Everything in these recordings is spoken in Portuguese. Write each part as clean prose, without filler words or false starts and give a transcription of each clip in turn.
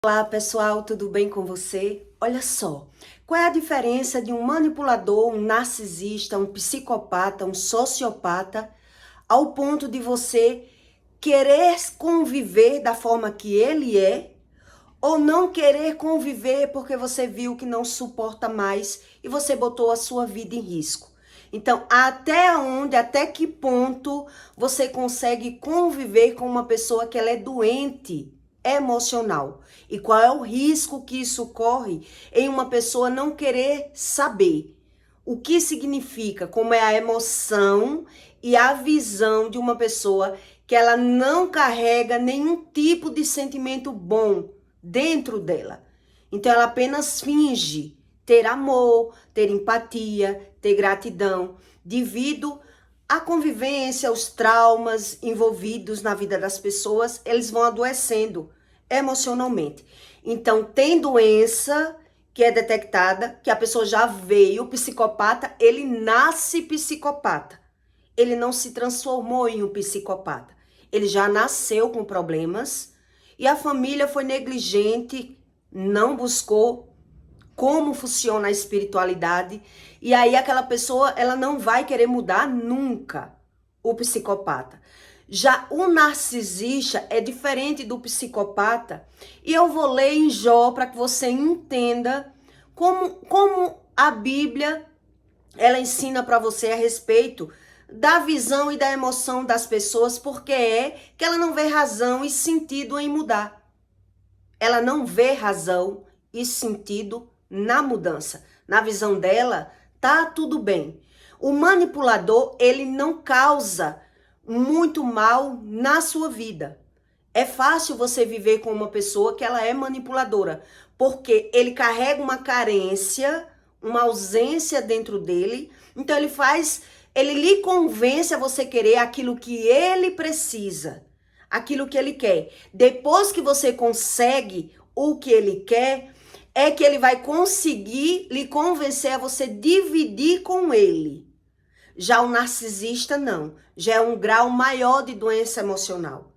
Olá pessoal, tudo bem com você? Olha só, qual é a diferença de um manipulador, um narcisista, um psicopata, um sociopata, ao ponto de você querer conviver da forma que ele é, ou não querer conviver porque você viu que não suporta mais e você botou a sua vida em risco? Então, até que ponto você consegue conviver com uma pessoa que ela é doente emocional? E qual é o risco que isso corre em uma pessoa não querer saber o que significa, como é a emoção e a visão de uma pessoa que ela não carrega nenhum tipo de sentimento bom dentro dela. Então ela apenas finge ter amor, ter empatia, ter gratidão, devido à convivência, os traumas envolvidos na vida das pessoas, eles vão adoecendo emocionalmente. Então tem doença que é detectada, que a pessoa já veio, o psicopata, ele nasce psicopata. Ele não se transformou em um psicopata. Ele já nasceu com problemas e a família foi negligente, não buscou como funciona a espiritualidade, e aí aquela pessoa, ela não vai querer mudar nunca, o psicopata. Já o narcisista é diferente do psicopata, e eu vou ler em Jó para que você entenda como a Bíblia, ela ensina para você a respeito da visão e da emoção das pessoas, porque é que ela não vê razão e sentido em mudar. Ela não vê razão e sentido na mudança. Na visão dela, tá tudo bem. O manipulador, ele não causa muito mal na sua vida. É fácil você viver com uma pessoa que ela é manipuladora, porque ele carrega uma carência, uma ausência dentro dele. Então ele lhe convence a você querer aquilo que ele precisa, aquilo que ele quer. Depois que você consegue o que ele quer, é que ele vai conseguir lhe convencer a você dividir com ele. Já o narcisista não, já é um grau maior de doença emocional,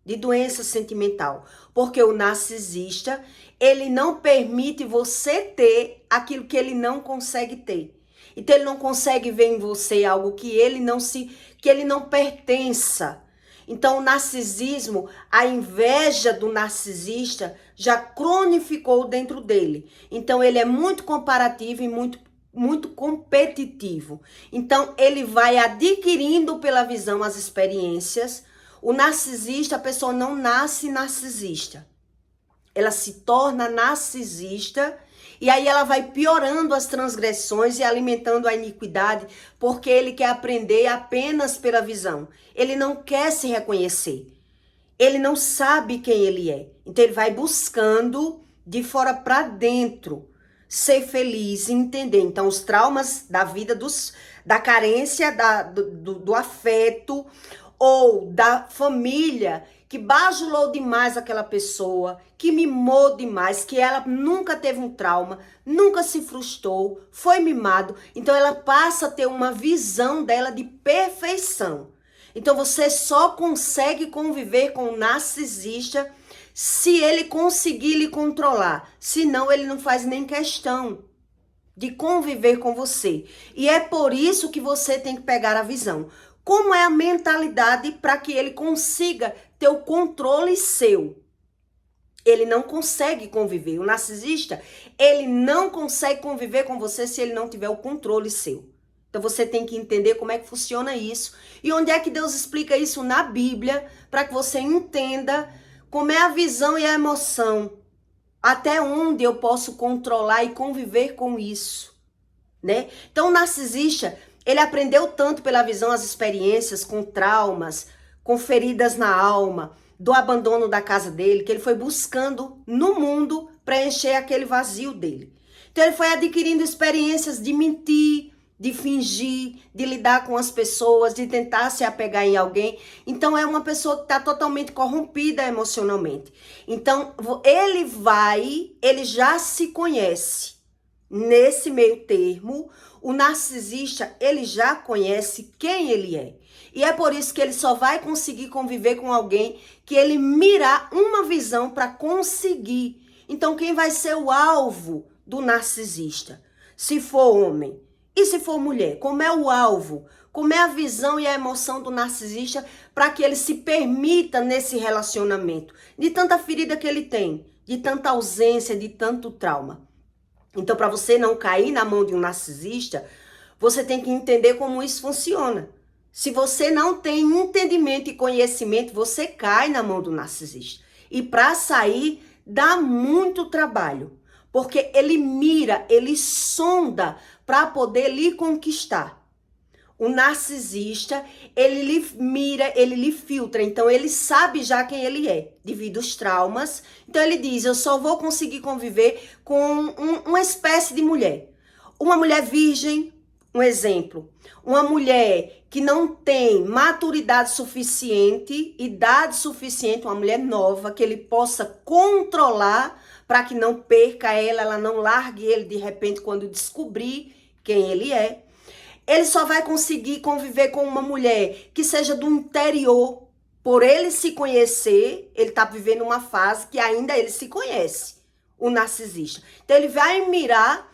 de doença sentimental, porque o narcisista, ele não permite você ter aquilo que ele não consegue ter. Então ele não consegue ver em você algo que ele não pertença. Então, o narcisismo, a inveja do narcisista já cronificou dentro dele. Então, ele é muito comparativo e muito competitivo. Então, ele vai adquirindo pela visão as experiências. O narcisista, a pessoa não nasce narcisista. Ela se torna narcisista e aí ela vai piorando as transgressões e alimentando a iniquidade, porque ele quer aprender apenas pela visão. Ele não quer se reconhecer. Ele não sabe quem ele é. Então ele vai buscando de fora para dentro ser feliz e entender. Então os traumas da vida, da carência, do afeto ou da família que bajulou demais aquela pessoa, que mimou demais, que ela nunca teve um trauma, nunca se frustrou, foi mimado. Então ela passa a ter uma visão dela de perfeição. Então você só consegue conviver com o narcisista se ele conseguir lhe controlar. Senão ele não faz nem questão de conviver com você. E é por isso que você tem que pegar a visão. Como é a mentalidade para que ele consiga ter o controle seu? Ele não consegue conviver. O narcisista, ele não consegue conviver com você se ele não tiver o controle seu. Então você tem que entender como é que funciona isso. E onde é que Deus explica isso na Bíblia, para que você entenda como é a visão e a emoção. Até onde eu posso controlar e conviver com isso, né? Então o narcisista, ele aprendeu tanto pela visão, as experiências com traumas, com feridas na alma, do abandono da casa dele, que ele foi buscando no mundo preencher aquele vazio dele. Então ele foi adquirindo experiências de mentir, de fingir, de lidar com as pessoas, de tentar se apegar em alguém. Então é uma pessoa que está totalmente corrompida emocionalmente. Então ele já se conhece. Nesse meio termo, o narcisista, ele já conhece quem ele é. E é por isso que ele só vai conseguir conviver com alguém que ele mirar uma visão para conseguir Então, quem vai ser o alvo do narcisista? Se for homem e se for mulher, como é o alvo? Como é a visão e a emoção do narcisista para que ele se permita nesse relacionamento? De tanta ferida que ele tem, de tanta ausência, de tanto trauma. Então, para você não cair na mão de um narcisista, você tem que entender como isso funciona. Se você não tem entendimento e conhecimento, você cai na mão do narcisista. E para sair, dá muito trabalho. Porque ele mira, ele sonda para poder lhe conquistar. O narcisista, ele lhe mira, ele lhe filtra. Então, ele sabe já quem ele é, devido aos traumas. Então, ele diz, eu só vou conseguir conviver com uma espécie de mulher. Uma mulher virgem, um exemplo. Uma mulher que não tem maturidade suficiente, idade suficiente, uma mulher nova, que ele possa controlar para que não perca ela não largue ele de repente quando descobrir quem ele é. Ele só vai conseguir conviver com uma mulher que seja do interior. Por ele se conhecer, ele está vivendo uma fase que ainda ele se conhece, o narcisista. Então ele vai mirar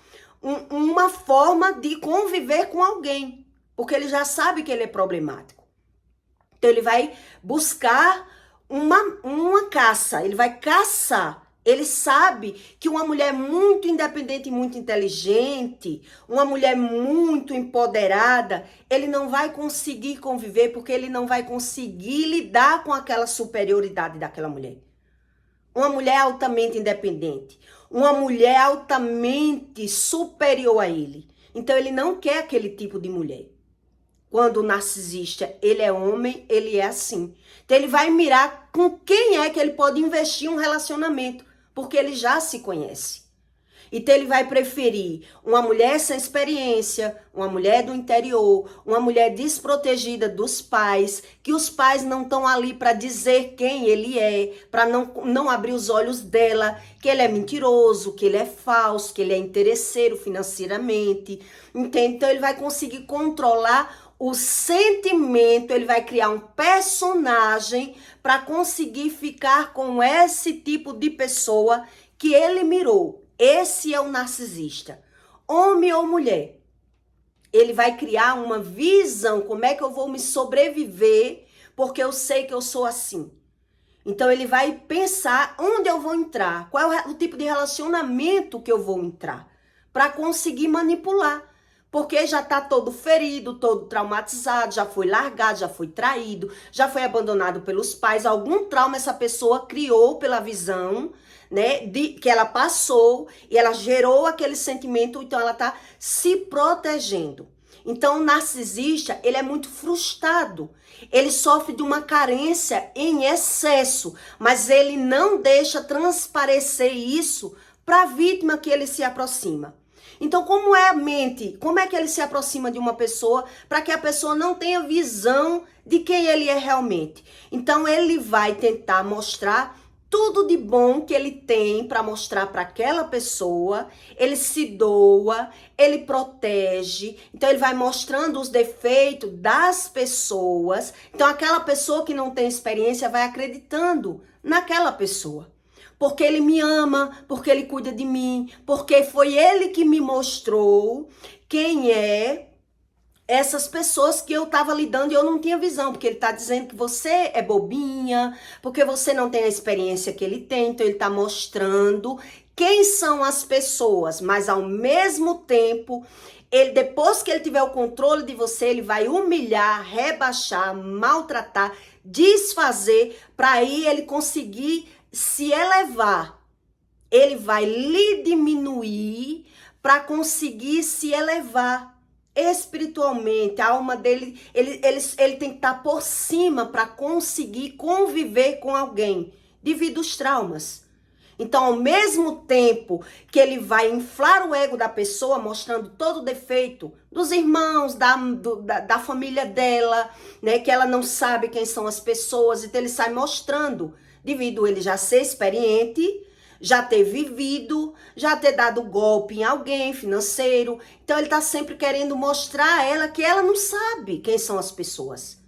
uma forma de conviver com alguém, porque ele já sabe que ele é problemático. Então ele vai buscar uma caça, ele vai caçar. Ele sabe que uma mulher muito independente e muito inteligente, uma mulher muito empoderada, ele não vai conseguir conviver porque ele não vai conseguir lidar com aquela superioridade daquela mulher. Uma mulher altamente independente, uma mulher altamente superior a ele. Então ele não quer aquele tipo de mulher. Quando o narcisista, ele é homem, ele é assim. Então ele vai mirar com quem é que ele pode investir um relacionamento. Porque ele já se conhece. Então ele vai preferir uma mulher sem experiência, uma mulher do interior, uma mulher desprotegida dos pais, que os pais não estão ali para dizer quem ele é, para não abrir os olhos dela, que ele é mentiroso, que ele é falso, que ele é interesseiro financeiramente. Entende? Então ele vai conseguir controlar o sentimento, ele vai criar um personagem para conseguir ficar com esse tipo de pessoa que ele mirou. Esse é o narcisista. Homem ou mulher. Ele vai criar uma visão, como é que eu vou me sobreviver, porque eu sei que eu sou assim. Então ele vai pensar onde eu vou entrar, qual é o tipo de relacionamento que eu vou entrar, para conseguir manipular. Porque já está todo ferido, todo traumatizado, já foi largado, já foi traído, já foi abandonado pelos pais. Algum trauma essa pessoa criou pela visão, né, que ela passou e ela gerou aquele sentimento, então ela está se protegendo. Então o narcisista, ele é muito frustrado, ele sofre de uma carência em excesso, mas ele não deixa transparecer isso para a vítima que ele se aproxima. Então, como é a mente? Como é que ele se aproxima de uma pessoa para que a pessoa não tenha visão de quem ele é realmente? Então, ele vai tentar mostrar tudo de bom que ele tem para mostrar para aquela pessoa. Ele se doa, ele protege. Então, ele vai mostrando os defeitos das pessoas. Então, aquela pessoa que não tem experiência vai acreditando naquela pessoa. Porque ele me ama, porque ele cuida de mim, porque foi ele que me mostrou quem é essas pessoas que eu estava lidando e eu não tinha visão. Porque ele está dizendo que você é bobinha, porque você não tem a experiência que ele tem. Então ele está mostrando quem são as pessoas, mas ao mesmo tempo, ele, depois que ele tiver o controle de você, ele vai humilhar, rebaixar, maltratar, desfazer, para aí ele conseguir se elevar. Ele vai lhe diminuir para conseguir se elevar espiritualmente. A alma dele, ele tem que estar por cima para conseguir conviver com alguém devido aos traumas. Então, ao mesmo tempo que ele vai inflar o ego da pessoa, mostrando todo o defeito dos irmãos, da família dela, né, que ela não sabe quem são as pessoas, então ele sai mostrando, devido a ele já ser experiente, já ter vivido, já ter dado golpe em alguém financeiro. Então ele está sempre querendo mostrar a ela que ela não sabe quem são as pessoas.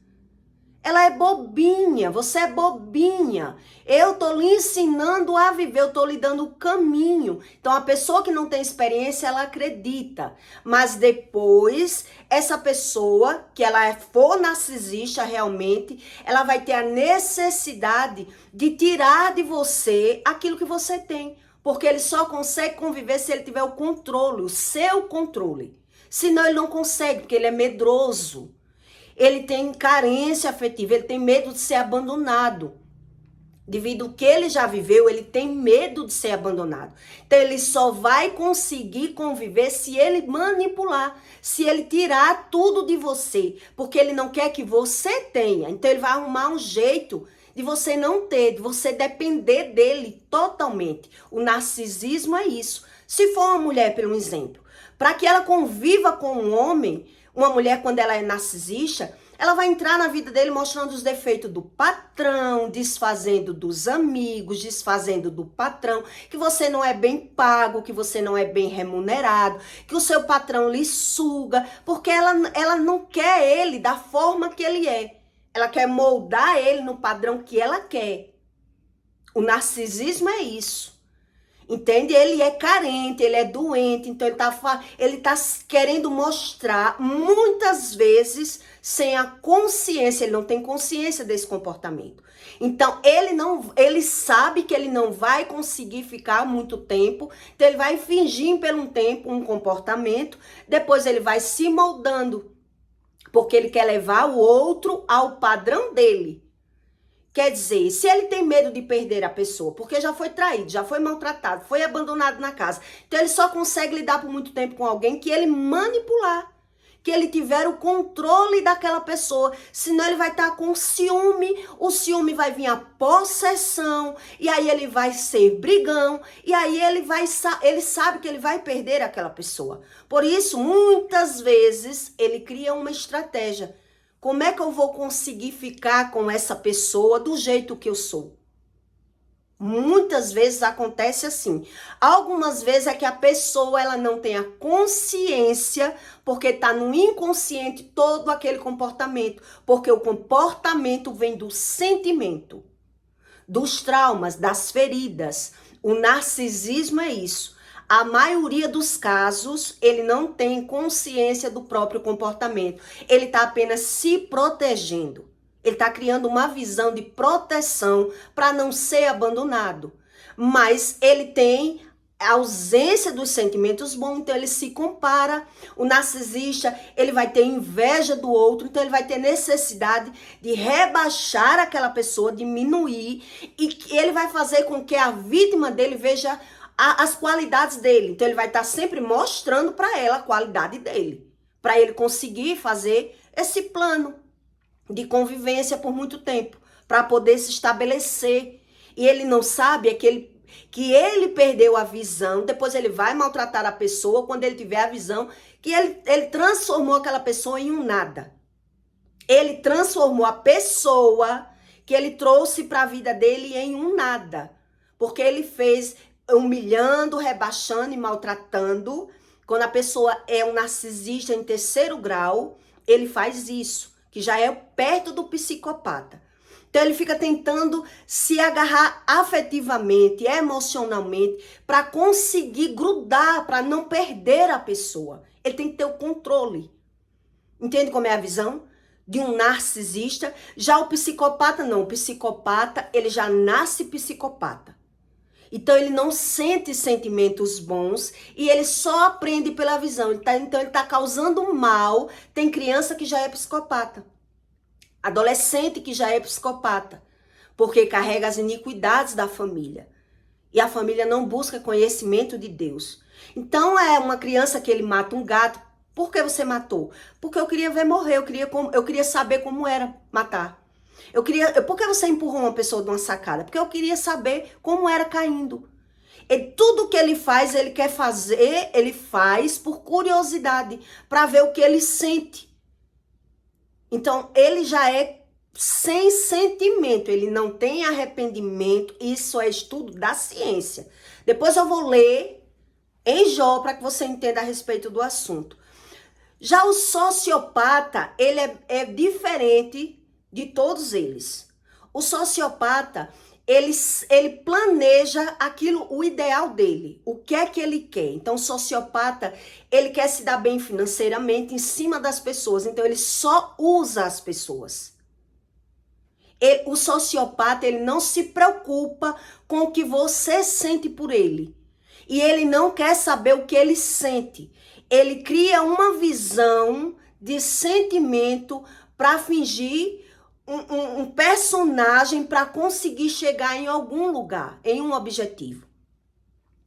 Ela é bobinha, você é bobinha. Eu tô lhe ensinando a viver, eu tô lhe dando o caminho. Então, a pessoa que não tem experiência, ela acredita. Mas depois, essa pessoa, que ela for narcisista realmente, ela vai ter a necessidade de tirar de você aquilo que você tem. Porque ele só consegue conviver se ele tiver o controle, o seu controle. Senão, ele não consegue, porque ele é medroso. Ele tem carência afetiva, ele tem medo de ser abandonado. Devido ao que ele já viveu, ele tem medo de ser abandonado. Então, ele só vai conseguir conviver se ele manipular, se ele tirar tudo de você, porque ele não quer que você tenha. Então, ele vai arrumar um jeito de você não ter, de você depender dele totalmente. O narcisismo é isso. Se for uma mulher, por um exemplo, para que ela conviva com um homem, uma mulher, quando ela é narcisista, ela vai entrar na vida dele mostrando os defeitos do patrão, desfazendo dos amigos, desfazendo do patrão, que você não é bem pago, que você não é bem remunerado, que o seu patrão lhe suga, porque ela não quer ele da forma que ele é. Ela quer moldar ele no padrão que ela quer. O narcisismo é isso. Entende? Ele é carente, ele é doente, então ele tá querendo mostrar muitas vezes sem a consciência, ele não tem consciência desse comportamento. Então, ele sabe que ele não vai conseguir ficar muito tempo, então ele vai fingir por um tempo um comportamento, depois ele vai se moldando, porque ele quer levar o outro ao padrão dele. Quer dizer, se ele tem medo de perder a pessoa, porque já foi traído, já foi maltratado, foi abandonado na casa, então ele só consegue lidar por muito tempo com alguém que ele manipular, que ele tiver o controle daquela pessoa, senão ele vai estar com ciúme, o ciúme vai vir a possessão, e aí ele vai ser brigão, e aí ele sabe que ele vai perder aquela pessoa. Por isso, muitas vezes, ele cria uma estratégia. Como é que eu vou conseguir ficar com essa pessoa do jeito que eu sou? Muitas vezes acontece assim. Algumas vezes é que a pessoa ela não tem a consciência, porque está no inconsciente todo aquele comportamento. Porque o comportamento vem do sentimento, dos traumas, das feridas. O narcisismo é isso. A maioria dos casos, ele não tem consciência do próprio comportamento. Ele está apenas se protegendo. Ele está criando uma visão de proteção para não ser abandonado. Mas ele tem a ausência dos sentimentos bons, então ele se compara. O narcisista, ele vai ter inveja do outro, então ele vai ter necessidade de rebaixar aquela pessoa, diminuir, e ele vai fazer com que a vítima dele veja as qualidades dele. Então ele vai estar sempre mostrando para ela a qualidade dele, para ele conseguir fazer esse plano de convivência por muito tempo, para poder se estabelecer. E ele não sabe que ele perdeu a visão, depois ele vai maltratar a pessoa quando ele tiver a visão que ele transformou aquela pessoa em um nada. Ele transformou a pessoa que ele trouxe para a vida dele em um nada, porque ele fez humilhando, rebaixando e maltratando. Quando a pessoa é um narcisista em terceiro grau, ele faz isso, que já é perto do psicopata. Então ele fica tentando se agarrar afetivamente, emocionalmente, para conseguir grudar, para não perder a pessoa. Ele tem que ter o controle. Entende como é a visão de um narcisista? Já o psicopata não. O psicopata, ele já nasce psicopata. Então ele não sente sentimentos bons e ele só aprende pela visão. Então ele está causando mal. Tem criança que já é psicopata. Adolescente que já é psicopata, porque carrega as iniquidades da família. E a família não busca conhecimento de Deus. Então é uma criança que ele mata um gato. Por que você matou? Porque eu queria ver morrer, eu queria saber como era matar. Por que você empurrou uma pessoa de uma sacada? Porque eu queria saber como era caindo. E tudo que ele faz, ele quer fazer, ele faz por curiosidade, para ver o que ele sente. Então, ele já é sem sentimento, ele não tem arrependimento, isso é estudo da ciência. Depois eu vou ler em Jó para que você entenda a respeito do assunto. Já o sociopata, ele é diferente de todos eles. O sociopata, ele planeja aquilo, o ideal dele, o que é que ele quer. Então, o sociopata, ele quer se dar bem financeiramente em cima das pessoas, então ele só usa as pessoas. O sociopata, ele não se preocupa com o que você sente por ele. E ele não quer saber o que ele sente. Ele cria uma visão de sentimento para fingir um personagem para conseguir chegar em algum lugar, em um objetivo.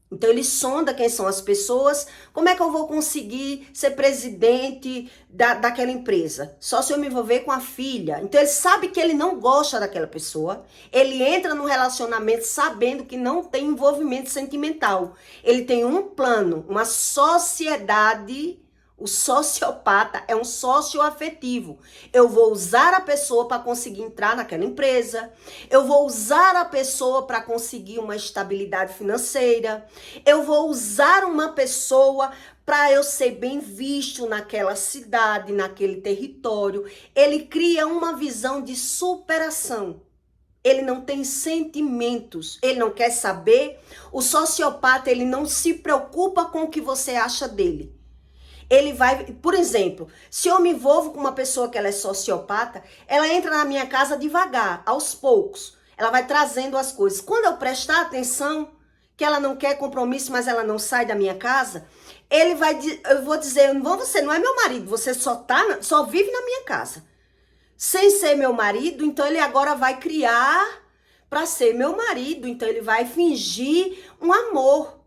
Então ele sonda quem são as pessoas, como é que eu vou conseguir ser presidente daquela empresa? Só se eu me envolver com a filha. Então ele sabe que ele não gosta daquela pessoa, ele entra no relacionamento sabendo que não tem envolvimento sentimental. Ele tem um plano, uma sociedade. O sociopata é um socioafetivo. Eu vou usar a pessoa para conseguir entrar naquela empresa. Eu vou usar a pessoa para conseguir uma estabilidade financeira. Eu vou usar uma pessoa para eu ser bem visto naquela cidade, naquele território. Ele cria uma visão de superação. Ele não tem sentimentos, ele não quer saber. O sociopata, ele não se preocupa com o que você acha dele. Ele vai, por exemplo, se eu me envolvo com uma pessoa que ela é sociopata, ela entra na minha casa devagar, aos poucos. Ela vai trazendo as coisas. Quando eu prestar atenção, que ela não quer compromisso, mas ela não sai da minha casa, eu vou dizer, você não é meu marido, você só vive na minha casa. Sem ser meu marido, então ele agora vai criar para ser meu marido, então ele vai fingir um amor.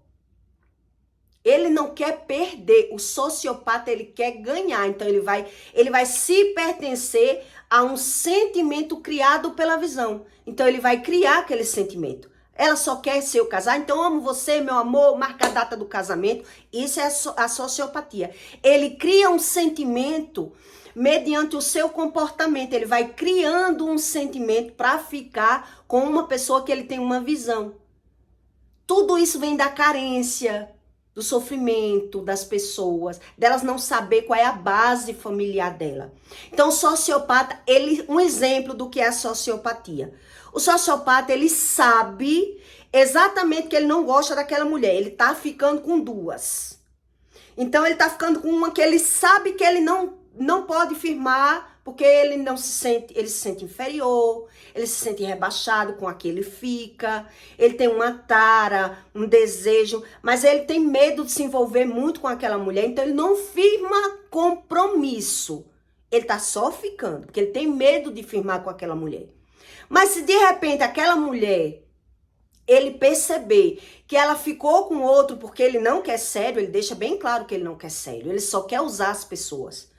Ele não quer perder. O sociopata, ele quer ganhar. Então, ele vai se pertencer a um sentimento criado pela visão. Então, ele vai criar aquele sentimento. Ela só quer ser o casar. Então, amo você, meu amor, marca a data do casamento. Isso é a sociopatia. Ele cria um sentimento mediante o seu comportamento. Ele vai criando um sentimento para ficar com uma pessoa que ele tem uma visão. Tudo isso vem da carência, do sofrimento das pessoas, delas não saber qual é a base familiar dela. Então, o sociopata, um exemplo do que é a sociopatia. O sociopata, ele sabe exatamente que ele não gosta daquela mulher, ele tá ficando com duas. Então, ele tá ficando com uma que ele sabe que ele não pode firmar, porque ele se sente inferior, ele se sente rebaixado com a que ele fica, ele tem uma tara, um desejo, mas ele tem medo de se envolver muito com aquela mulher, então ele não firma compromisso. Ele tá só ficando, porque ele tem medo de firmar com aquela mulher. Mas se de repente aquela mulher, ele perceber que ela ficou com outro porque ele não quer sério, ele deixa bem claro que ele não quer sério, ele só quer usar as pessoas.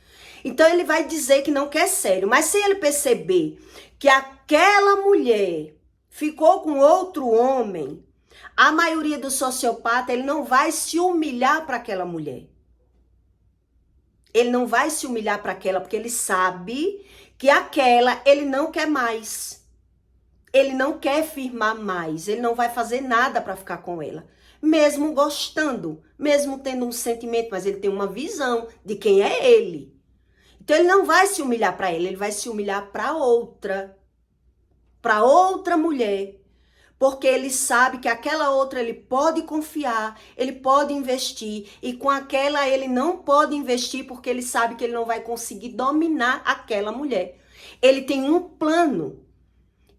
Então, ele vai dizer que não quer sério. Mas se ele perceber que aquela mulher ficou com outro homem, a maioria do sociopata, ele não vai se humilhar para aquela mulher. Ele não vai se humilhar para aquela, porque ele sabe que aquela ele não quer mais. Ele não quer firmar mais. Ele não vai fazer nada para ficar com ela. Mesmo gostando, mesmo tendo um sentimento, mas ele tem uma visão de quem é ele. Então, ele não vai se humilhar para ele vai se humilhar para outra mulher, porque ele sabe que aquela outra ele pode confiar, ele pode investir, e com aquela ele não pode investir porque ele sabe que ele não vai conseguir dominar aquela mulher. Ele tem um plano,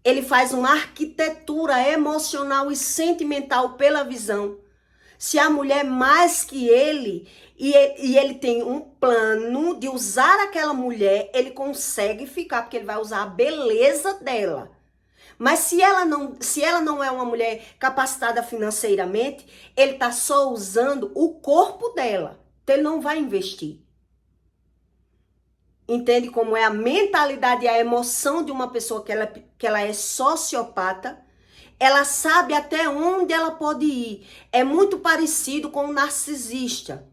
ele faz uma arquitetura emocional e sentimental pela visão. Se a mulher mais que ele, e ele tem um plano de usar aquela mulher, ele consegue ficar, porque ele vai usar a beleza dela. Mas se ela não é uma mulher capacitada financeiramente, ele está só usando o corpo dela. Então ele não vai investir. Entende como é a mentalidade e a emoção de uma pessoa que ela é sociopata? Ela sabe até onde ela pode ir. É muito parecido com o narcisista.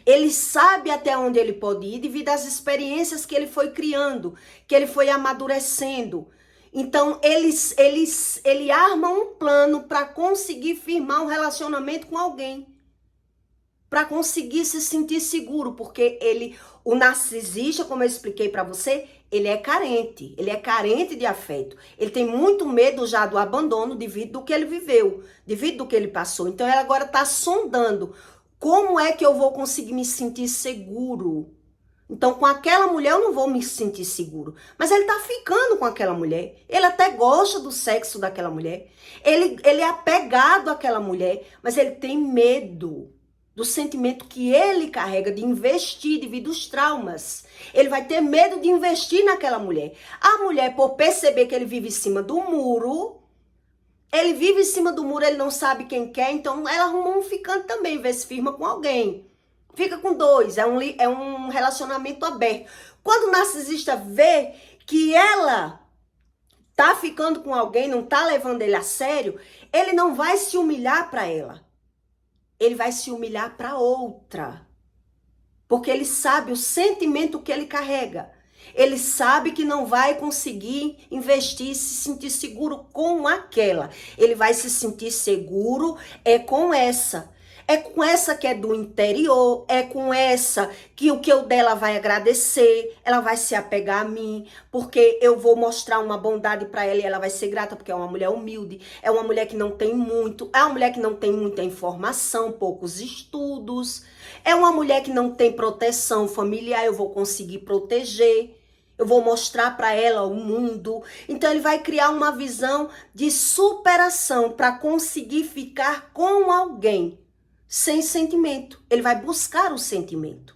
Ele sabe até onde ele pode ir devido às experiências que ele foi criando, que ele foi amadurecendo. Então, ele arma um plano para conseguir firmar um relacionamento com alguém. Para conseguir se sentir seguro, porque o narcisista, como eu expliquei para você, ele é carente de afeto. Ele tem muito medo já do abandono devido do que ele viveu, devido do que ele passou. Então ela agora está sondando como é que eu vou conseguir me sentir seguro. Então com aquela mulher eu não vou me sentir seguro. Mas ele tá ficando com aquela mulher. Ele até gosta do sexo daquela mulher. Ele é apegado àquela mulher, mas ele tem medo do sentimento que ele carrega de investir devido aos traumas. Ele vai ter medo de investir naquela mulher. A mulher, por perceber que ele vive em cima do muro, ele não sabe quem quer, então ela arruma um ficante também, vê se firma com alguém. Fica com dois, é um relacionamento aberto. Quando o narcisista vê que ela tá ficando com alguém, não tá levando ele a sério, ele não vai se humilhar para ela. Ele vai se humilhar para outra. Porque ele sabe o sentimento que ele carrega. Ele sabe que não vai conseguir investir, se sentir seguro com aquela. Ele vai se sentir seguro com essa. É com essa que é do interior, é com essa que o que eu dela vai agradecer, ela vai se apegar a mim, porque eu vou mostrar uma bondade para ela e ela vai ser grata, porque é uma mulher humilde, é uma mulher que não tem muito, é uma mulher que não tem muita informação, poucos estudos, é uma mulher que não tem proteção familiar, eu vou conseguir proteger. Eu vou mostrar para ela o mundo. Então ele vai criar uma visão de superação para conseguir ficar com alguém sem sentimento. Ele vai buscar o sentimento.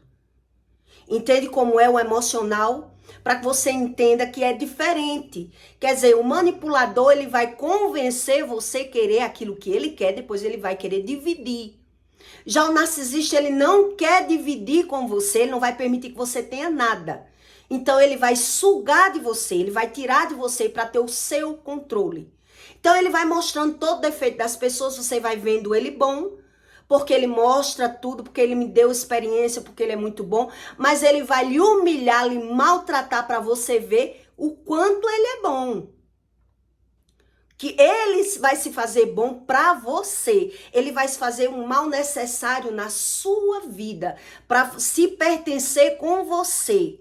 Entende como é o emocional? Para que você entenda que é diferente. Quer dizer, o manipulador, ele vai convencer você a querer aquilo que ele quer, depois ele vai querer dividir. Já o narcisista, ele não quer dividir com você, ele não vai permitir que você tenha nada. Então ele vai sugar de você, ele vai tirar de você para ter o seu controle. Então ele vai mostrando todo o defeito das pessoas, você vai vendo ele bom, porque ele mostra tudo, porque ele me deu experiência, porque ele é muito bom, mas ele vai lhe humilhar, lhe maltratar para você ver o quanto ele é bom. Que ele vai se fazer bom para você. Ele vai se fazer um mal necessário na sua vida, para se pertencer com você.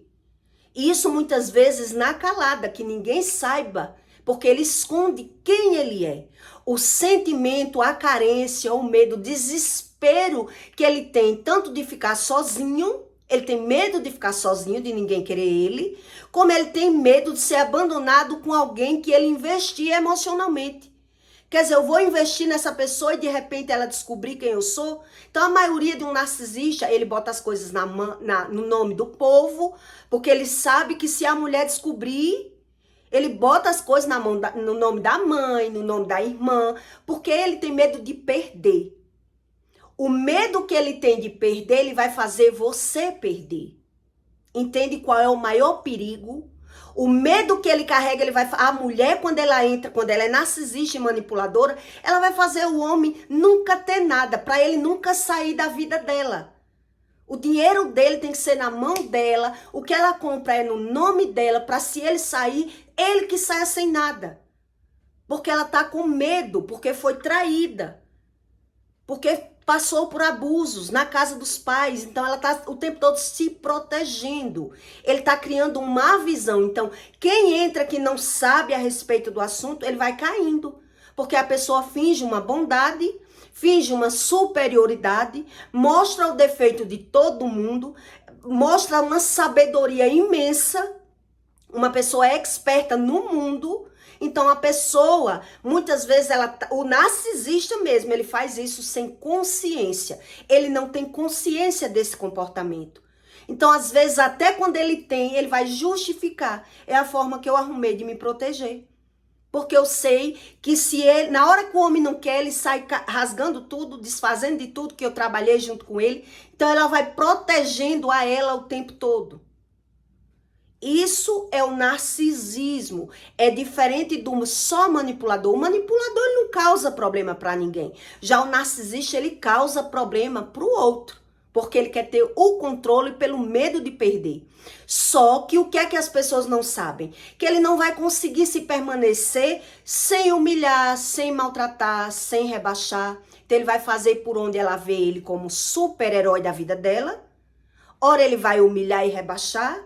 Isso muitas vezes na calada, que ninguém saiba, porque ele esconde quem ele é. O sentimento, a carência, o medo, o desespero que ele tem, tanto de ficar sozinho, ele tem medo de ficar sozinho, de ninguém querer ele, como ele tem medo de ser abandonado com alguém que ele investia emocionalmente. Quer dizer, eu vou investir nessa pessoa e de repente ela descobrir quem eu sou. Então a maioria de um narcisista, ele bota as coisas no nome do povo, porque ele sabe que se a mulher descobrir, ele bota as coisas no nome da mãe, no nome da irmã, porque ele tem medo de perder. O medo que ele tem de perder, ele vai fazer você perder. Entende qual é o maior perigo? O medo que ele carrega, a mulher, quando ela entra, quando ela é narcisista e manipuladora, ela vai fazer o homem nunca ter nada, para ele nunca sair da vida dela. O dinheiro dele tem que ser na mão dela, o que ela compra é no nome dela, para se ele sair, ele que saia sem nada. Porque ela tá com medo, porque foi traída. Porque passou por abusos na casa dos pais, então ela tá o tempo todo se protegendo. Ele tá criando uma visão. Então, quem entra que não sabe a respeito do assunto, ele vai caindo. Porque a pessoa finge uma bondade, finge uma superioridade, mostra o defeito de todo mundo, mostra uma sabedoria imensa, uma pessoa experta no mundo. Então a pessoa, muitas vezes, o narcisista mesmo, ele faz isso sem consciência. Ele não tem consciência desse comportamento. Então, às vezes, até quando ele tem, ele vai justificar. É a forma que eu arrumei de me proteger. Porque eu sei que se ele, na hora que o homem não quer, ele sai rasgando tudo, desfazendo de tudo que eu trabalhei junto com ele. Então ela vai protegendo a ela o tempo todo. Isso é o narcisismo. É diferente do só manipulador. O manipulador, ele não causa problema para ninguém. Já o narcisista, ele causa problema para o outro. Porque ele quer ter o controle pelo medo de perder. Só que o que é que as pessoas não sabem? Que ele não vai conseguir se permanecer sem humilhar, sem maltratar, sem rebaixar. Então ele vai fazer por onde ela vê ele como super-herói da vida dela. Ora ele vai humilhar e rebaixar.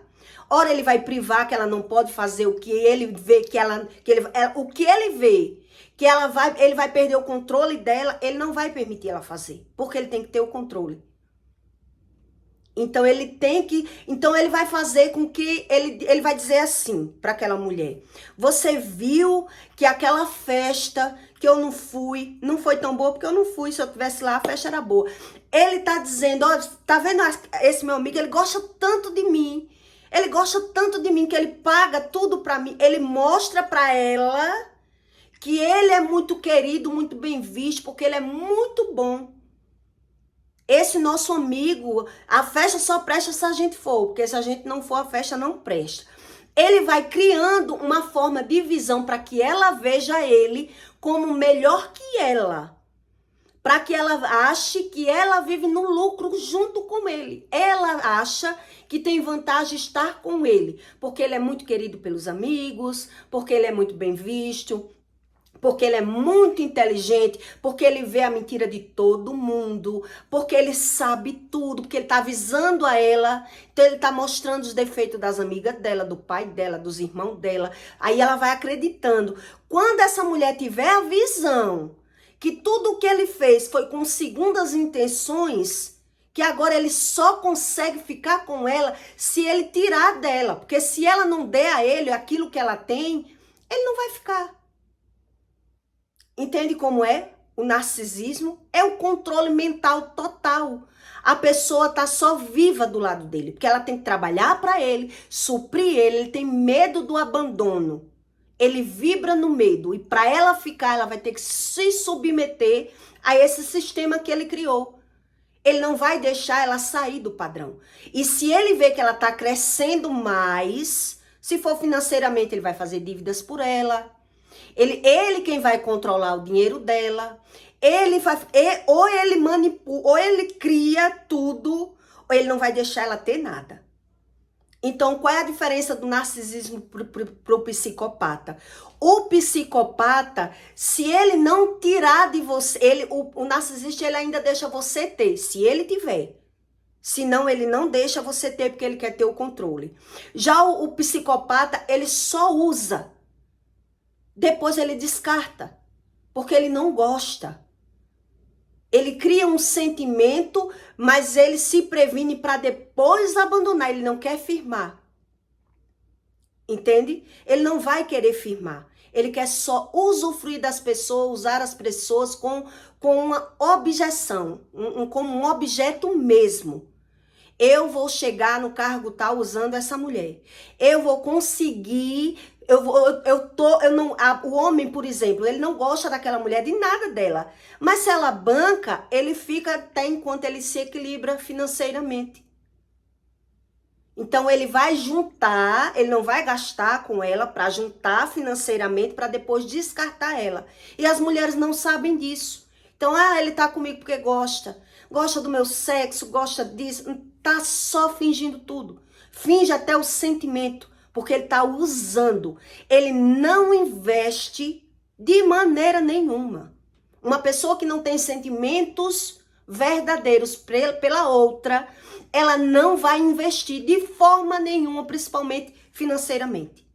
Ora ele vai privar que ela não pode fazer o que ele vê o que ele vê que ele vai perder o controle dela, ele não vai permitir ela fazer, porque ele tem que ter o controle. Então ele vai fazer com que ele vai dizer assim para aquela mulher: você viu que aquela festa que eu não fui, não foi tão boa porque eu não fui, se eu tivesse lá a festa era boa. Ele tá dizendo, ó, tá vendo esse meu amigo, ele gosta tanto de mim. Ele gosta tanto de mim que ele paga tudo para mim. Ele mostra para ela que ele é muito querido, muito bem visto, porque ele é muito bom. Esse nosso amigo, a festa só presta se a gente for, porque se a gente não for, a festa não presta. Ele vai criando uma forma de visão para que ela veja ele como melhor que ela. Para que ela ache que ela vive no lucro junto com ele. Ela acha que tem vantagem estar com ele, porque ele é muito querido pelos amigos, porque ele é muito bem visto, porque ele é muito inteligente, porque ele vê a mentira de todo mundo, porque ele sabe tudo, porque ele tá avisando a ela, então ele tá mostrando os defeitos das amigas dela, do pai dela, dos irmãos dela, aí ela vai acreditando. Quando essa mulher tiver a visão que tudo o que ele fez foi com segundas intenções, que agora ele só consegue ficar com ela se ele tirar dela, porque se ela não der a ele aquilo que ela tem, ele não vai ficar. Entende como é? O narcisismo é o controle mental total. A pessoa tá só viva do lado dele, porque ela tem que trabalhar para ele, suprir ele tem medo do abandono. Ele vibra no medo e para ela ficar, ela vai ter que se submeter a esse sistema que ele criou. Ele não vai deixar ela sair do padrão. E se ele vê que ela tá crescendo mais, se for financeiramente, ele vai fazer dívidas por ela. Ele quem vai controlar o dinheiro dela. Ou ele manipula, ou ele cria tudo, ou ele não vai deixar ela ter nada. Então, qual é a diferença do narcisismo pro psicopata? O psicopata, se ele não tirar de você, o narcisista ele ainda deixa você ter, se ele tiver. Senão ele não deixa você ter porque ele quer ter o controle. Já o psicopata, ele só usa. Depois ele descarta, porque ele não gosta. Ele cria um sentimento, mas ele se previne para depois abandonar. Ele não quer firmar. Entende? Ele não vai querer firmar. Ele quer só usufruir das pessoas, usar as pessoas com uma objeção, como um objeto mesmo. Eu vou chegar no cargo tal usando essa mulher. Eu vou conseguir... o homem, por exemplo, ele não gosta daquela mulher, de nada dela. Mas se ela banca, ele fica até enquanto ele se equilibra financeiramente. Então ele vai juntar, ele não vai gastar com ela para juntar financeiramente para depois descartar ela. E as mulheres não sabem disso. Então, ele tá comigo porque gosta. Gosta do meu sexo, gosta disso. Tá só fingindo tudo. Finge até o sentimento. Porque ele está usando. Ele não investe de maneira nenhuma. Uma pessoa que não tem sentimentos verdadeiros pela outra, ela não vai investir de forma nenhuma, principalmente financeiramente.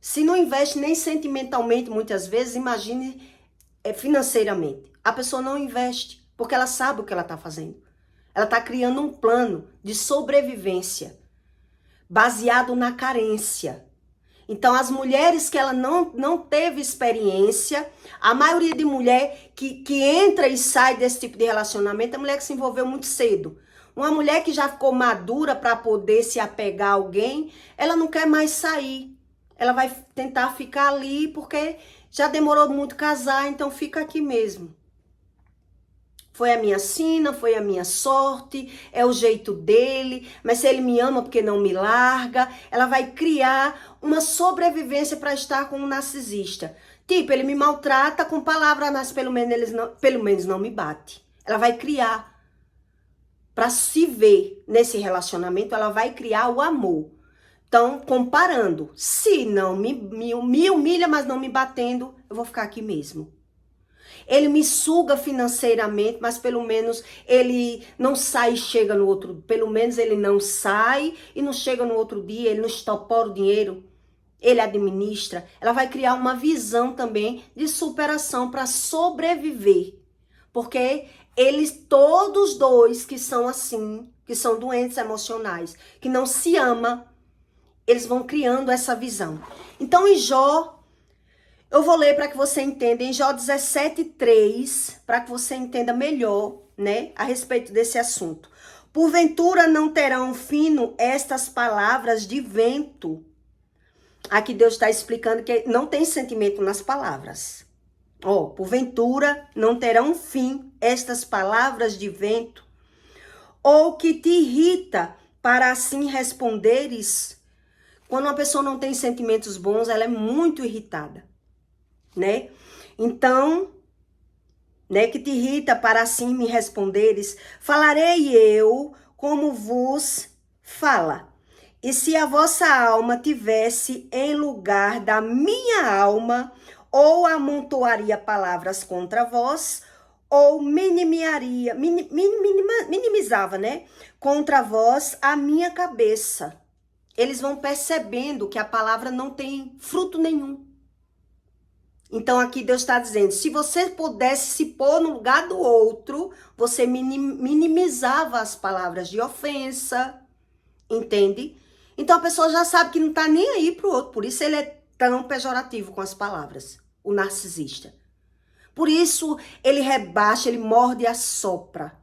Se não investe nem sentimentalmente, muitas vezes, imagine financeiramente. A pessoa não investe, porque ela sabe o que ela está fazendo. Ela está criando um plano de sobrevivência baseado na carência. Então, as mulheres que ela não teve experiência, a maioria de mulher que entra e sai desse tipo de relacionamento é mulher que se envolveu muito cedo. Uma mulher que já ficou madura para poder se apegar a alguém, ela não quer mais sair. Ela vai tentar ficar ali porque já demorou muito casar, então fica aqui mesmo. Foi a minha sina, foi a minha sorte, é o jeito dele, mas se ele me ama porque não me larga, ela vai criar uma sobrevivência para estar com um narcisista. Tipo, ele me maltrata com palavras, mas pelo menos não me bate. Ela vai criar, para se ver nesse relacionamento, ela vai criar o amor. Então, comparando, se não me humilha, mas não me batendo, eu vou ficar aqui mesmo. Ele me suga financeiramente, mas pelo menos ele não sai e chega no outro. Pelo menos ele não sai e não chega no outro dia, ele não estopora o dinheiro. Ele administra. Ela vai criar uma visão também de superação para sobreviver. Porque eles, todos dois que são assim, que são doentes emocionais, que não se amam, eles vão criando essa visão. Então, em Jó, eu vou ler para que você entenda, em Jó 17:3, para que você entenda melhor, né, a respeito desse assunto. Porventura não terão fino estas palavras de vento. Aqui Deus está explicando que não tem sentimento nas palavras. Porventura não terão fim estas palavras de vento, ou que te irrita para assim responderes. Quando uma pessoa não tem sentimentos bons, ela é muito irritada, né? Então, né, que te irrita para assim me responderes, falarei eu como vos fala. E se a vossa alma tivesse em lugar da minha alma, ou amontoaria palavras contra vós, ou minimizava, né, contra vós a minha cabeça. Eles vão percebendo que a palavra não tem fruto nenhum. Então aqui Deus está dizendo, se você pudesse se pôr no lugar do outro, você minimizava as palavras de ofensa, entende? Então a pessoa já sabe que não está nem aí pro outro, por isso ele é tão pejorativo com as palavras, o narcisista. Por isso ele rebaixa, ele morde e assopra,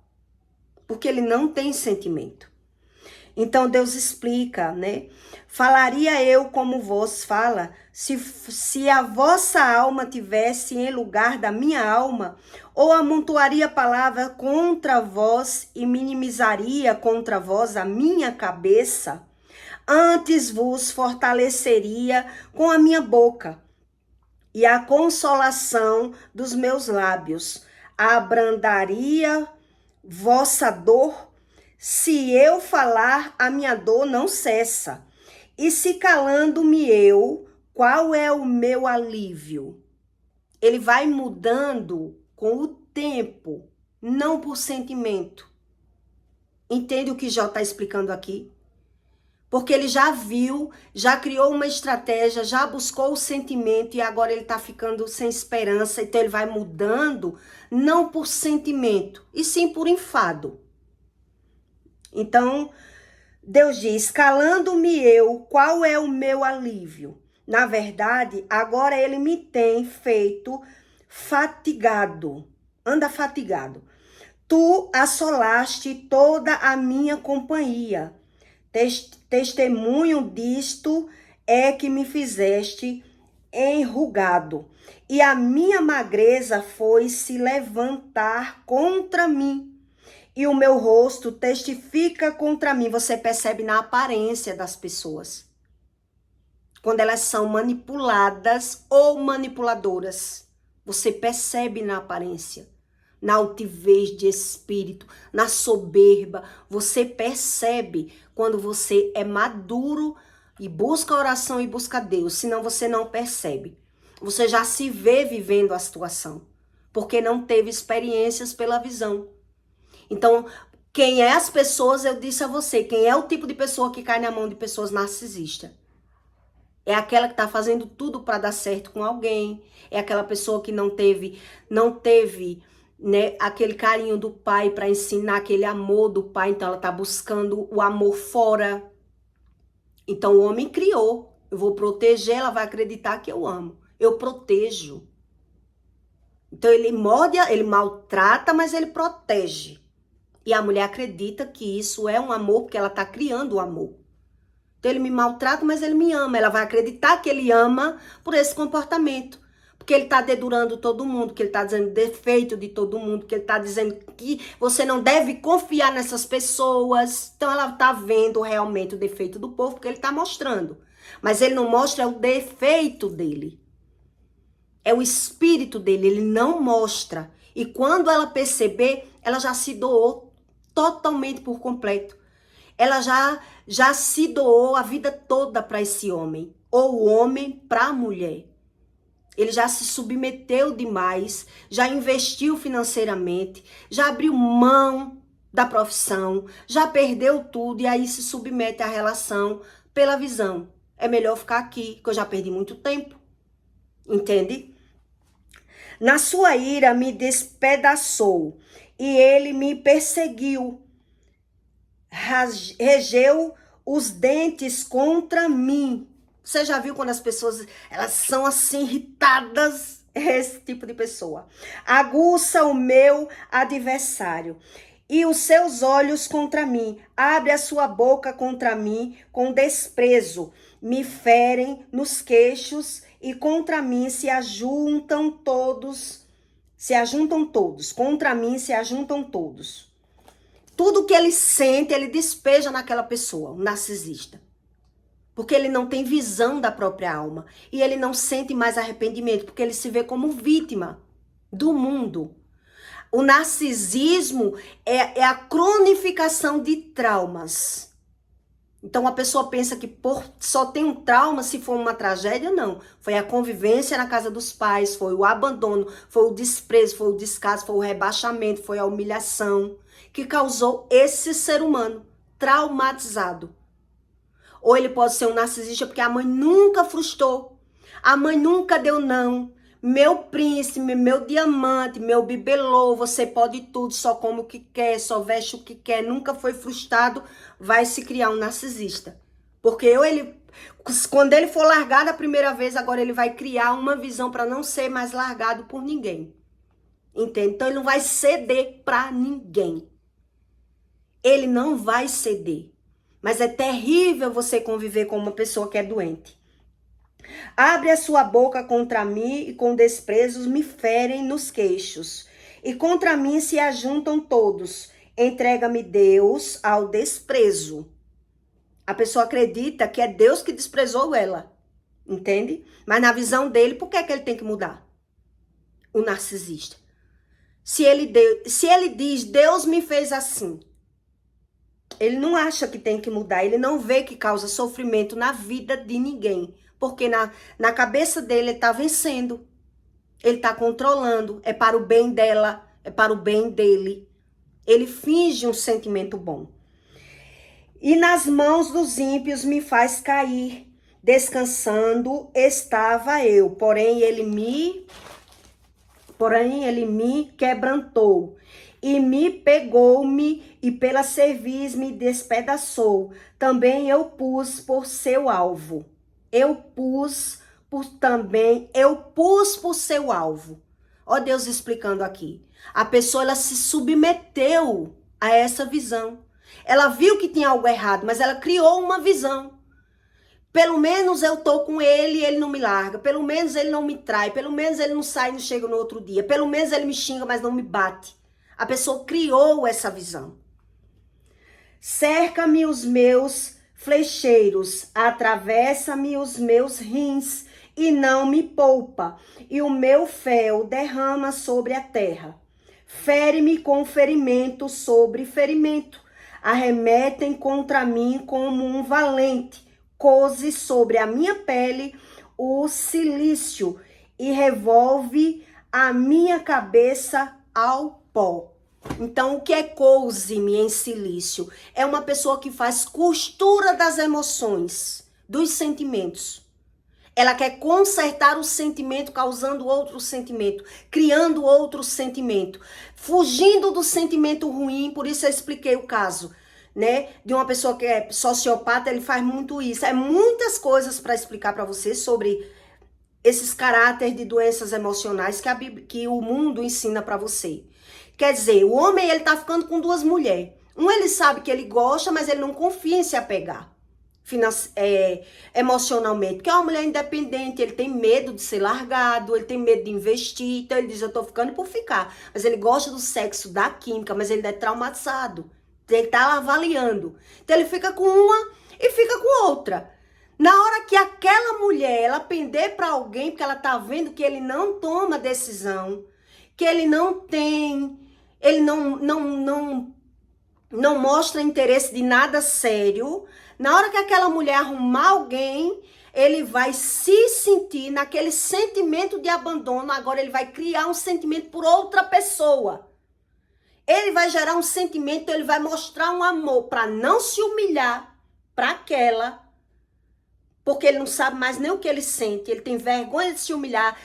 porque ele não tem sentimento. Então Deus explica, né? Falaria eu como vos fala, se a vossa alma tivesse em lugar da minha alma, ou amontoaria palavra contra vós e minimizaria contra vós a minha cabeça, antes vos fortaleceria com a minha boca e a consolação dos meus lábios, abrandaria vossa dor. Se eu falar, a minha dor não cessa. E se calando-me eu, qual é o meu alívio? Ele vai mudando com o tempo, não por sentimento. Entende o que Jó está explicando aqui? Porque ele já viu, já criou uma estratégia, já buscou o sentimento e agora ele está ficando sem esperança. Então ele vai mudando, não por sentimento, e sim por enfado. Então, Deus diz, calando-me eu, qual é o meu alívio? Na verdade, agora ele me tem feito fatigado, anda fatigado. Tu assolaste toda a minha companhia. Testemunho disto é que me fizeste enrugado. E a minha magreza foi se levantar contra mim. E o meu rosto testifica contra mim. Você percebe na aparência das pessoas. Quando elas são manipuladas ou manipuladoras. Você percebe na aparência. Na altivez de espírito, na soberba. Você percebe quando você é maduro e busca oração e busca Deus. Senão você não percebe. Você já se vê vivendo a situação. Porque não teve experiências pela visão. Então, quem é as pessoas, eu disse a você, quem é o tipo de pessoa que cai na mão de pessoas narcisistas? É aquela que está fazendo tudo para dar certo com alguém. É aquela pessoa que não teve, né, aquele carinho do pai para ensinar, aquele amor do pai. Então, ela está buscando o amor fora. Então, o homem criou. Eu vou proteger, ela vai acreditar que eu amo. Eu protejo. Então, ele morde, ele maltrata, mas ele protege. E a mulher acredita que isso é um amor, porque ela está criando o amor. Então ele me maltrata, mas ele me ama. Ela vai acreditar que ele ama por esse comportamento. Porque ele está dedurando todo mundo, que ele está dizendo defeito de todo mundo, que ele está dizendo que você não deve confiar nessas pessoas. Então ela está vendo realmente o defeito do povo, porque ele está mostrando. Mas ele não mostra o defeito dele. É o espírito dele, ele não mostra. E quando ela perceber, ela já se doou totalmente por completo. Ela já se doou a vida toda para esse homem. Ou o homem para a mulher. Ele já se submeteu demais, já investiu financeiramente, já abriu mão da profissão, já perdeu tudo e aí se submete à relação pela visão. É melhor ficar aqui, que eu já perdi muito tempo. Entende? Na sua ira me despedaçou e ele me perseguiu. Regeu os dentes contra mim. Você já viu quando as pessoas, elas são assim irritadas? Esse tipo de pessoa. Aguça o meu adversário e os seus olhos contra mim. Abre a sua boca contra mim com desprezo. Me ferem nos queixos e contra mim se ajuntam todos. Contra mim se ajuntam todos. Tudo que ele sente, ele despeja naquela pessoa, um narcisista. Porque ele não tem visão da própria alma. E ele não sente mais arrependimento, porque ele se vê como vítima do mundo. O narcisismo é a cronificação de traumas. Então a pessoa pensa que só tem um trauma se for uma tragédia, não. Foi a convivência na casa dos pais, foi o abandono, foi o desprezo, foi o descaso, foi o rebaixamento, foi a humilhação que causou esse ser humano traumatizado. Ou ele pode ser um narcisista porque a mãe nunca frustrou, a mãe nunca deu não. Meu príncipe, meu diamante, meu bibelô, você pode tudo, só come o que quer, só veste o que quer, nunca foi frustrado, vai se criar um narcisista. Porque quando ele for largado a primeira vez, agora ele vai criar uma visão para não ser mais largado por ninguém. Entende? Então ele não vai ceder para ninguém. Ele não vai ceder. Mas é terrível você conviver com uma pessoa que é doente. Abre a sua boca contra mim e com desprezos me ferem nos queixos. E contra mim se ajuntam todos. Entrega-me Deus ao desprezo. A pessoa acredita que é Deus que desprezou ela. Entende? Mas na visão dele, por que ele tem que mudar? O narcisista. Se ele diz, Deus me fez assim. Ele não acha que tem que mudar. Ele não vê que causa sofrimento na vida de ninguém. Porque na cabeça dele, ele tá vencendo. Ele tá controlando. É para o bem dela. É para o bem dele. Ele finge um sentimento bom. E nas mãos dos ímpios me faz cair. Descansando estava eu. Porém, ele me quebrantou. E me pegou-me e pela cerviz me despedaçou. Também eu pus por seu alvo. Eu pus por seu alvo. Ó Deus explicando aqui. A pessoa, ela se submeteu a essa visão. Ela viu que tinha algo errado, mas ela criou uma visão. Pelo menos eu tô com ele e ele não me larga. Pelo menos ele não me trai. Pelo menos ele não sai e não chega no outro dia. Pelo menos ele me xinga, mas não me bate. A pessoa criou essa visão. Cerca-me os meus flecheiros, atravessa-me os meus rins e não me poupa, e o meu fel derrama sobre a terra. Fere-me com ferimento sobre ferimento, arremetem contra mim como um valente, cose sobre a minha pele o cilício e revolve a minha cabeça ao pó. Então, o que é couse-me em silício? É uma pessoa que faz costura das emoções, dos sentimentos. Ela quer consertar o sentimento, causando outro sentimento, criando outro sentimento, fugindo do sentimento ruim. Por isso eu expliquei o caso, né? De uma pessoa que é sociopata, ele faz muito isso. É muitas coisas para explicar para você sobre esses caráteres de doenças emocionais que o mundo ensina para você. Quer dizer, o homem, ele tá ficando com duas mulheres. Um, ele sabe que ele gosta, mas ele não confia em se apegar emocionalmente. Porque é uma mulher independente, ele tem medo de ser largado, ele tem medo de investir. Então ele diz, eu tô ficando por ficar. Mas ele gosta do sexo, da química, mas ele é traumatizado. Ele tá avaliando. Então ele fica com uma e fica com outra. Na hora que aquela mulher, ela pender para alguém, porque ela tá vendo que ele não toma decisão, que ele não tem, ele não mostra interesse de nada sério. Na hora que aquela mulher arrumar alguém, ele vai se sentir naquele sentimento de abandono, agora ele vai criar um sentimento por outra pessoa. Ele vai gerar um sentimento, ele vai mostrar um amor para não se humilhar para aquela, porque ele não sabe mais nem o que ele sente, ele tem vergonha de se humilhar,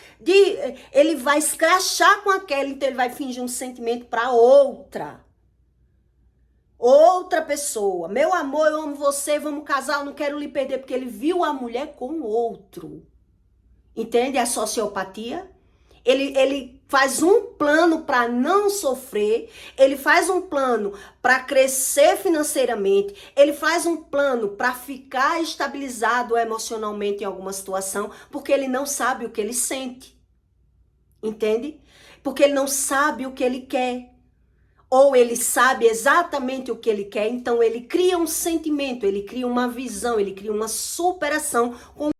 ele vai escrachar com aquela, então ele vai fingir um sentimento para outra pessoa. Meu amor, eu amo você, vamos casar, eu não quero lhe perder, porque ele viu a mulher com o outro. Entende a sociopatia? Ele faz um plano para não sofrer, ele faz um plano para crescer financeiramente, ele faz um plano para ficar estabilizado emocionalmente em alguma situação, porque ele não sabe o que ele sente. Entende? Porque ele não sabe o que ele quer. Ou ele sabe exatamente o que ele quer, então ele cria um sentimento, ele cria uma visão, ele cria uma superação com